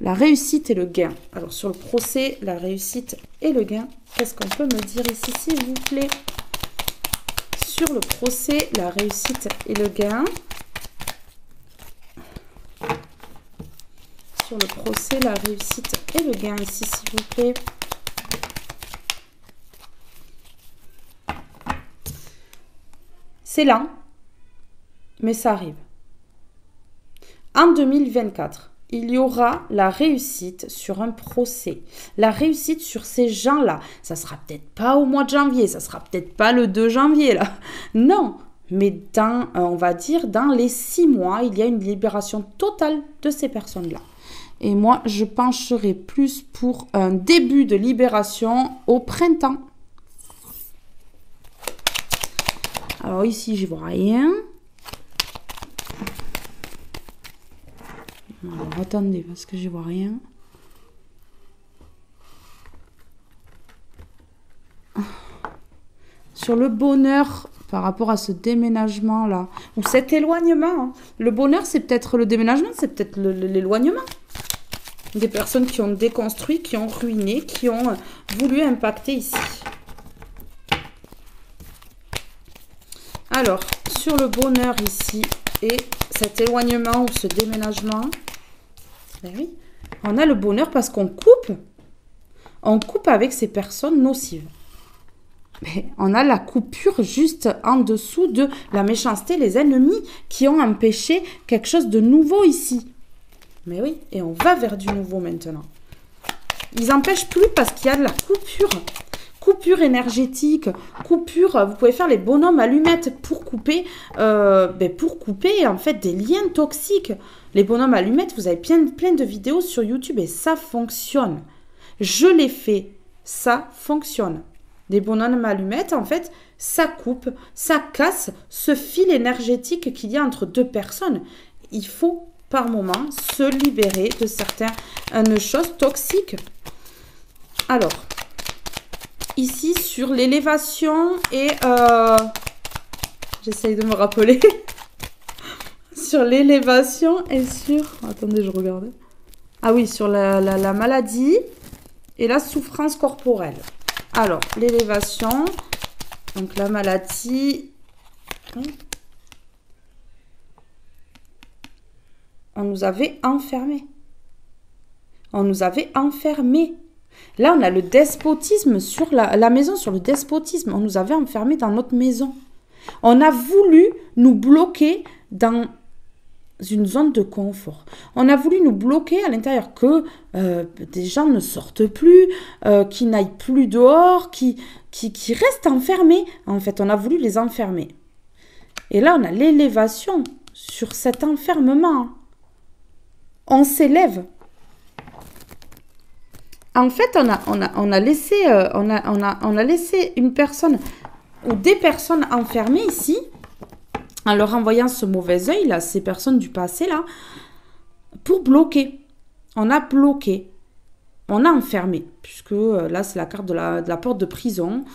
La réussite et le gain. Alors sur le procès, la réussite et le gain, qu'est-ce qu'on peut me dire ici, s'il vous plaît? Sur le procès, la réussite et le gain. Sur le procès, la réussite et le gain ici, s'il vous plaît. C'est lent, mais ça arrive. En 2024, il y aura la réussite sur un procès. La réussite sur ces gens-là. Ça sera peut-être pas au mois de janvier, ça sera peut-être pas le 2 janvier, là. Non, mais dans, on va dire, dans les 6 mois, il y a une libération totale de ces personnes-là. Et moi, je pencherai plus pour un début de libération au printemps. Alors ici, je vois rien. Alors attendez, parce que je vois rien. Sur le bonheur par rapport à ce déménagement-là, ou cet éloignement. Hein. Le bonheur, c'est peut-être le déménagement, c'est peut-être l'éloignement. Des personnes qui ont déconstruit, qui ont ruiné, qui ont voulu impacter ici. Alors, sur le bonheur ici et cet éloignement ou ce déménagement, ben oui, on a le bonheur parce qu'on coupe. On coupe avec ces personnes nocives. Mais on a la coupure juste en dessous de la méchanceté, les ennemis qui ont empêché quelque chose de nouveau ici. Mais oui, et on va vers du nouveau maintenant. Ils n'empêchent plus parce qu'il y a de la coupure. Coupure énergétique, coupure, vous pouvez faire les bonhommes allumettes pour couper en fait des liens toxiques. Les bonhommes allumettes, vous avez plein de vidéos sur YouTube et ça fonctionne. Je l'ai fait, ça fonctionne. Des bonhommes allumettes, en fait, ça coupe, ça casse ce fil énergétique qu'il y a entre deux personnes. Il faut par moment se libérer de certaines choses toxiques. Alors, ici sur l'élévation et j'essaye de me rappeler sur l'élévation et sur attendez je regarde ah oui sur la maladie et la souffrance corporelle. Alors l'élévation, donc la maladie, on nous avait enfermés. On nous avait enfermés. Là, on a le despotisme sur la maison, sur le despotisme. On nous avait enfermés dans notre maison. On a voulu nous bloquer dans une zone de confort. On a voulu nous bloquer à l'intérieur, que des gens ne sortent plus, qu'ils n'aillent plus dehors, qui restent enfermés. En fait, on a voulu les enfermer. Et là, on a l'élévation sur cet enfermement. On s'élève. En fait, on a laissé une personne ou des personnes enfermées ici, en leur envoyant ce mauvais œil, là, ces personnes du passé, là, pour bloquer. On a bloqué. On a enfermé, puisque là, c'est la carte de la porte de prison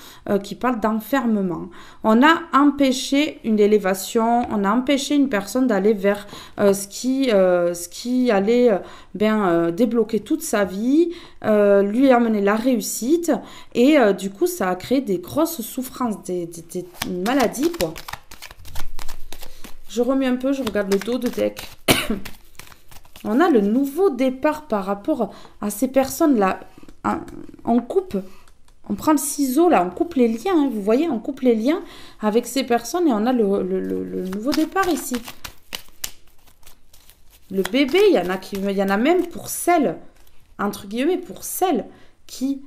qui parle d'enfermement. On a empêché une élévation, on a empêché une personne d'aller vers ce qui allait débloquer toute sa vie, lui amener la réussite, et du coup, ça a créé des grosses souffrances, des maladies, quoi. Je remets un peu, je regarde le dos de deck. On a le nouveau départ par rapport à ces personnes-là. On coupe, on prend le ciseau là, on coupe les liens. Hein, vous voyez, on coupe les liens avec ces personnes et on a le nouveau départ ici. Le bébé, il y en a même pour celles, entre guillemets, pour celles qui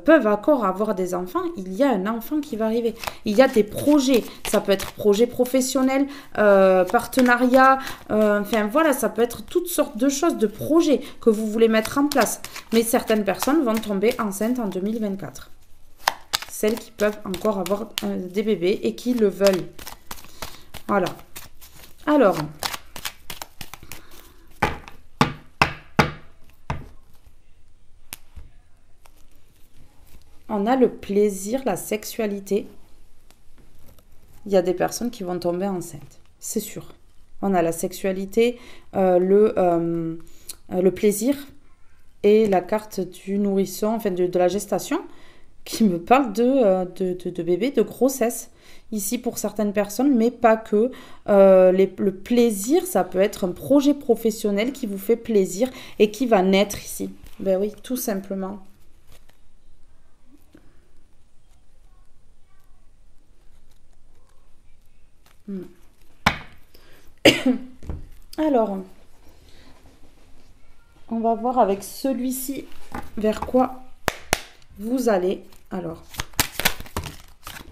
peuvent encore avoir des enfants, il y a un enfant qui va arriver. Il y a des projets, ça peut être projet professionnel, partenariat, enfin voilà, ça peut être toutes sortes de choses, de projets que vous voulez mettre en place. Mais certaines personnes vont tomber enceintes en 2024. Celles qui peuvent encore avoir des bébés et qui le veulent. Voilà. Alors... on a le plaisir, la sexualité. Il y a des personnes qui vont tomber enceintes, c'est sûr. On a la sexualité, le plaisir et la carte du nourrisson, enfin de la gestation, qui me parle de bébé, de grossesse. Ici pour certaines personnes, mais pas que. Le plaisir, ça peut être un projet professionnel qui vous fait plaisir et qui va naître ici. Ben oui, tout simplement. Alors, on va voir avec celui-ci vers quoi vous allez. Alors,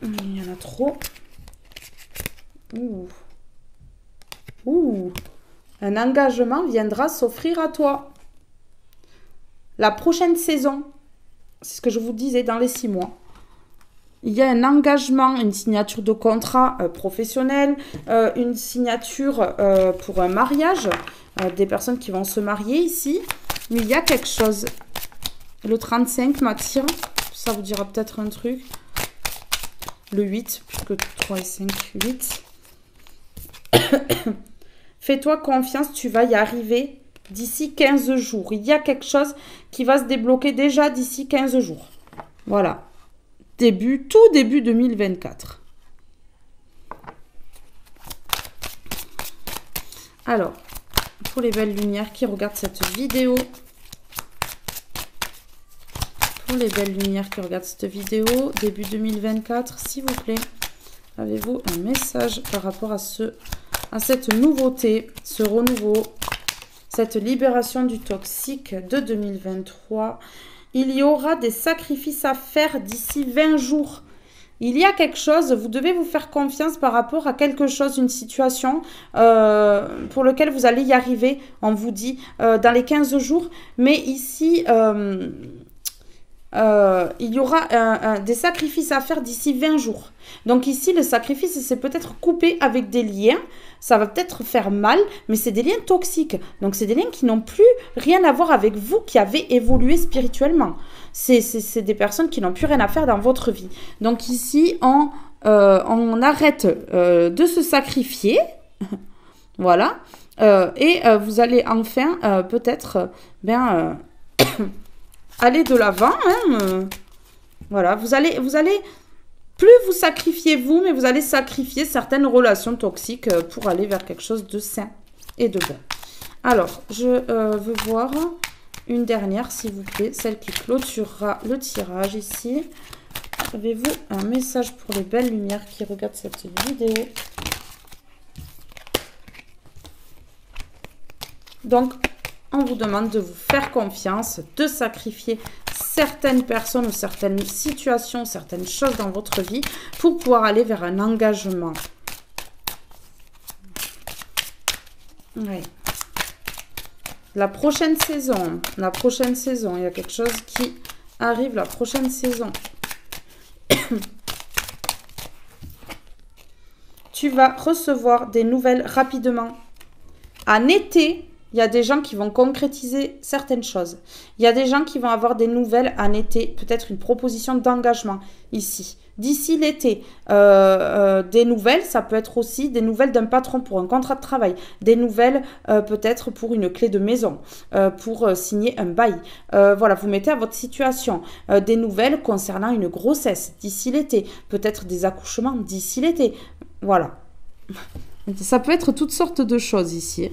il y en a trop. Un engagement viendra s'offrir à toi. La prochaine saison, c'est ce que je vous disais dans les 6 mois. Il y a un engagement, une signature de contrat professionnel, une signature pour un mariage, des personnes qui vont se marier ici. Mais il y a quelque chose. Le 35 m'attire, ça vous dira peut-être un truc. Le 8, puisque 3 et 5, 8. Fais-toi confiance, tu vas y arriver d'ici 15 jours. Il y a quelque chose qui va se débloquer déjà d'ici 15 jours. Voilà. Tout début 2024. Alors, pour les belles lumières qui regardent cette vidéo, début 2024, s'il vous plaît, avez-vous un message par rapport à cette nouveauté, ce renouveau, cette libération du toxique de 2023? Il y aura des sacrifices à faire d'ici 20 jours. Il y a quelque chose, vous devez vous faire confiance par rapport à quelque chose, une situation pour laquelle vous allez y arriver, on vous dit, dans les 15 jours. Mais ici, il y aura des sacrifices à faire d'ici 20 jours. Donc ici, le sacrifice, c'est peut-être couper avec des liens. Ça va peut-être faire mal, mais c'est des liens toxiques. Donc c'est des liens qui n'ont plus rien à voir avec vous, qui avez évolué spirituellement. C'est des personnes qui n'ont plus rien à faire dans votre vie. Donc ici, on arrête de se sacrifier. Voilà. Et vous allez enfin peut-être aller de l'avant. Voilà. Vous allez plus vous sacrifiez vous, mais vous allez sacrifier certaines relations toxiques pour aller vers quelque chose de sain et de bon. Alors, je veux voir une dernière, s'il vous plaît, celle qui clôturera le tirage ici. Avez-vous un message pour les belles lumières qui regardent cette vidéo? Donc, on vous demande de vous faire confiance, de sacrifier certaines personnes ou certaines situations, certaines choses dans votre vie pour pouvoir aller vers un engagement. Oui. La prochaine saison, il y a quelque chose qui arrive la prochaine saison. Tu vas recevoir des nouvelles rapidement. En été, il y a des gens qui vont concrétiser certaines choses. Il y a des gens qui vont avoir des nouvelles en été, peut-être une proposition d'engagement ici. D'ici l'été, des nouvelles, ça peut être aussi des nouvelles d'un patron pour un contrat de travail, des nouvelles peut-être pour une clé de maison, pour signer un bail. Voilà, vous mettez à votre situation. Des nouvelles concernant une grossesse d'ici l'été, peut-être des accouchements d'ici l'été. Voilà. Ça peut être toutes sortes de choses ici.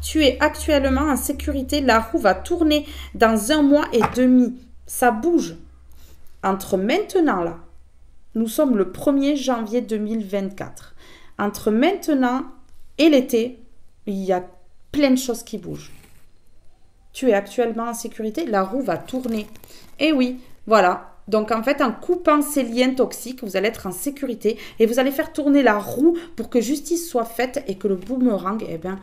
Tu es actuellement en sécurité. La roue va tourner dans 1 mois et demi. Ça bouge. Entre maintenant, là, nous sommes le 1er janvier 2024. Entre maintenant et l'été, il y a plein de choses qui bougent. Tu es actuellement en sécurité. La roue va tourner. Et oui, voilà. Donc, en fait, en coupant ces liens toxiques, vous allez être en sécurité et vous allez faire tourner la roue pour que justice soit faite et que le boomerang, eh bien,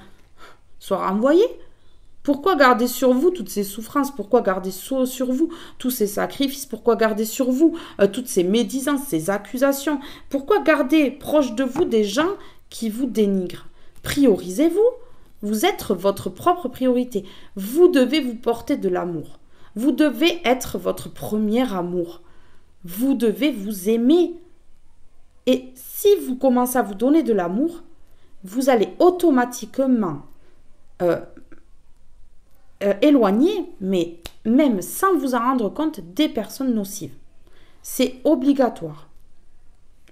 soit renvoyé. Pourquoi garder sur vous toutes ces souffrances? Pourquoi garder sur vous tous ces sacrifices? Pourquoi garder sur vous toutes ces médisances, ces accusations? Pourquoi garder proche de vous des gens qui vous dénigrent? Priorisez-vous. Vous êtes votre propre priorité. Vous devez vous porter de l'amour. Vous devez être votre premier amour. Vous devez vous aimer. Et si vous commencez à vous donner de l'amour, vous allez automatiquement éloigner, mais même sans vous en rendre compte, des personnes nocives. C'est obligatoire.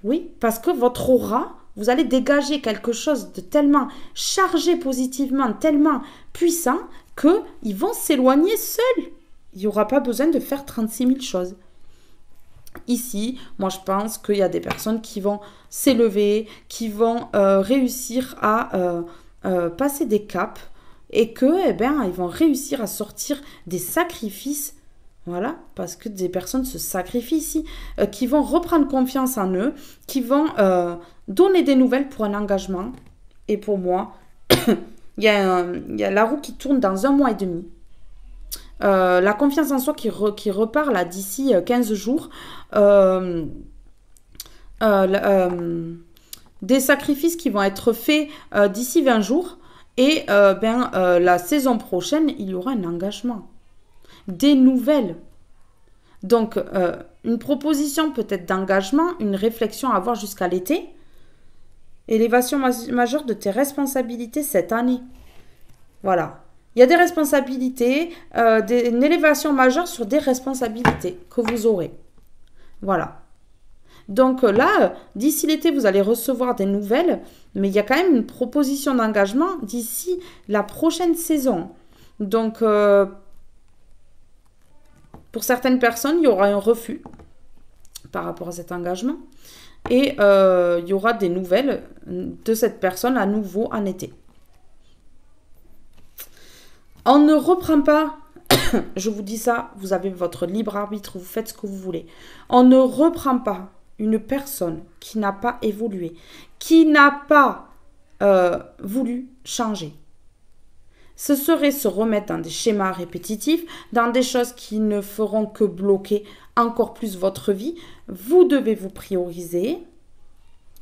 Oui, parce que votre aura, vous allez dégager quelque chose de tellement chargé positivement, tellement puissant, qu'ils vont s'éloigner seuls. Il n'y aura pas besoin de faire 36 000 choses. Ici, moi je pense qu'il y a des personnes qui vont s'élever, qui vont réussir à passer des caps et que, eh bien, ils vont réussir à sortir des sacrifices. Voilà, parce que des personnes se sacrifient ici, qui vont reprendre confiance en eux, qui vont donner des nouvelles pour un engagement. Et pour moi, il y a la roue qui tourne dans 1 mois et demi. La confiance en soi qui repart là d'ici 15 jours. Des sacrifices qui vont être faits d'ici 20 jours. Et la saison prochaine, il y aura un engagement. Des nouvelles. Donc, une proposition peut-être d'engagement, une réflexion à avoir jusqu'à l'été. Élévation majeure de tes responsabilités cette année. Voilà. Il y a des responsabilités, une élévation majeure sur des responsabilités que vous aurez. Voilà. Donc là, d'ici l'été, vous allez recevoir des nouvelles, mais il y a quand même une proposition d'engagement d'ici la prochaine saison. Donc, pour certaines personnes, il y aura un refus par rapport à cet engagement. Et il y aura des nouvelles de cette personne à nouveau en été. On ne reprend pas, je vous dis ça, vous avez votre libre arbitre, vous faites ce que vous voulez. On ne reprend pas une personne qui n'a pas évolué, qui n'a pas voulu changer. Ce serait se remettre dans des schémas répétitifs, dans des choses qui ne feront que bloquer encore plus votre vie. Vous devez vous prioriser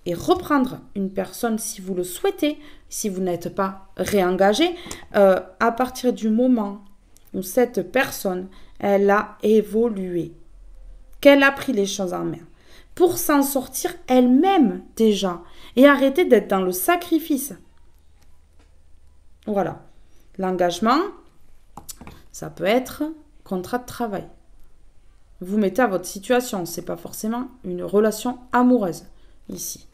et reprendre une personne si vous le souhaitez, si vous n'êtes pas réengagé, à partir du moment où cette personne, elle a évolué, qu'elle a pris les choses en main, pour s'en sortir elle-même déjà, et arrêter d'être dans le sacrifice. Voilà. L'engagement, ça peut être contrat de travail. Vous mettez à votre situation, ce n'est pas forcément une relation amoureuse ici.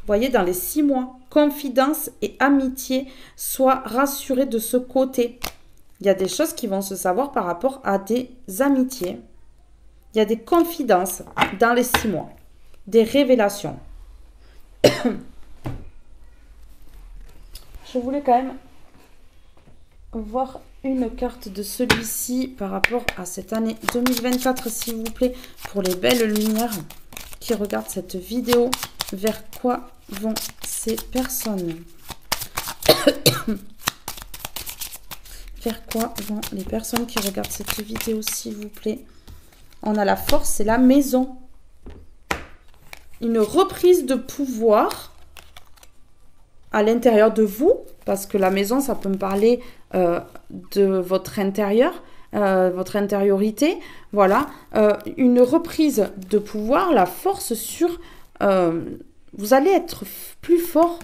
Voyez, dans les 6 mois, confidence et amitié, sois rassuré de ce côté. Il y a des choses qui vont se savoir par rapport à des amitiés. Il y a des confidences dans les 6 mois, des révélations. Je voulais quand même voir une carte de celui-ci par rapport à cette année 2024, s'il vous plaît, pour les belles lumières qui regardent cette vidéo. Vers quoi vont ces personnes? Vers quoi vont les personnes qui regardent cette vidéo, s'il vous plaît? On a la force et la maison. Une reprise de pouvoir à l'intérieur de vous, parce que la maison, ça peut me parler de votre intérieur, votre intériorité. Voilà, une reprise de pouvoir, la force sur... vous allez être plus fort.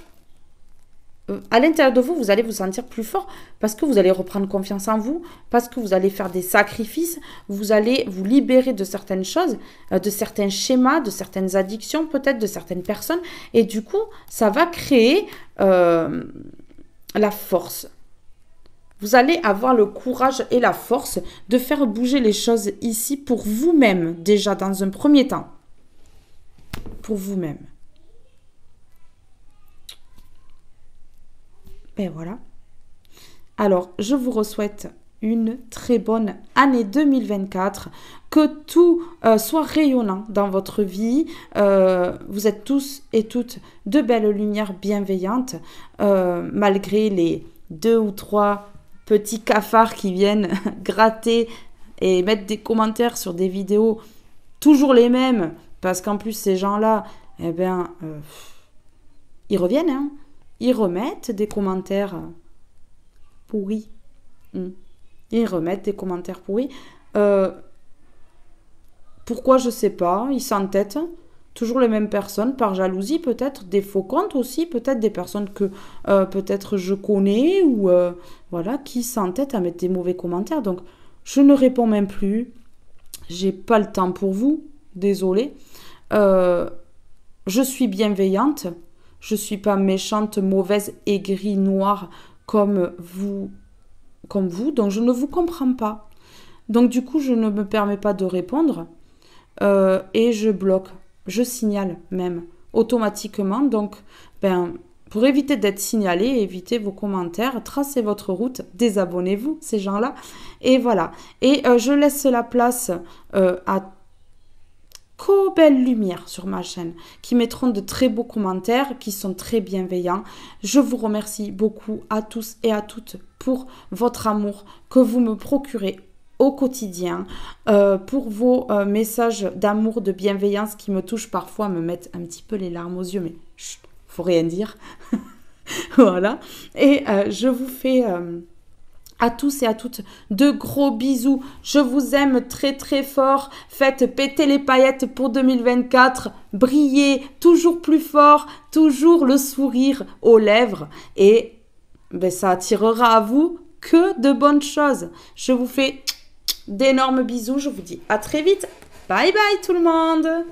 à l'intérieur de vous, vous allez vous sentir plus fort parce que vous allez reprendre confiance en vous, parce que vous allez faire des sacrifices, vous allez vous libérer de certaines choses, de certains schémas, de certaines addictions, peut-être de certaines personnes. Et du coup, ça va créer la force. Vous allez avoir le courage et la force de faire bouger les choses ici pour vous-même, déjà dans un premier temps. Pour vous-même. Et voilà. Alors, je vous souhaite une très bonne année 2024, que tout soit rayonnant dans votre vie. Vous êtes tous et toutes de belles lumières bienveillantes, malgré les 2 ou 3 petits cafards qui viennent gratter et mettre des commentaires sur des vidéos toujours les mêmes, parce qu'en plus ces gens-là, eh bien, ils reviennent, hein. Ils remettent des commentaires pourris. Ils remettent des commentaires pourris. Pourquoi, je sais pas. Ils s'entêtent. Toujours les mêmes personnes, par jalousie peut-être. Des faux comptes aussi. Peut-être des personnes que peut-être je connais. Ou voilà, qui s'entêtent à mettre des mauvais commentaires. Donc, je ne réponds même plus. J'ai pas le temps pour vous. Désolée. Je suis bienveillante. Je ne suis pas méchante, mauvaise, aigrie, noire comme vous. Donc je ne vous comprends pas. Donc du coup, je ne me permets pas de répondre et je bloque. Je signale même automatiquement. Donc, pour éviter d'être signalé, évitez vos commentaires, tracez votre route, désabonnez-vous, ces gens-là. Et voilà. Et je laisse la place à qu'aux belles lumières sur ma chaîne, qui mettront de très beaux commentaires, qui sont très bienveillants. Je vous remercie beaucoup à tous et à toutes pour votre amour que vous me procurez au quotidien, pour vos messages d'amour, de bienveillance qui me touchent parfois, me mettent un petit peu les larmes aux yeux, mais chut, faut rien dire. Voilà. Et je vous fais... à tous et à toutes, de gros bisous. Je vous aime très très fort. Faites péter les paillettes pour 2024. Brillez toujours plus fort. Toujours le sourire aux lèvres. Et ça attirera à vous que de bonnes choses. Je vous fais d'énormes bisous. Je vous dis à très vite. Bye bye tout le monde.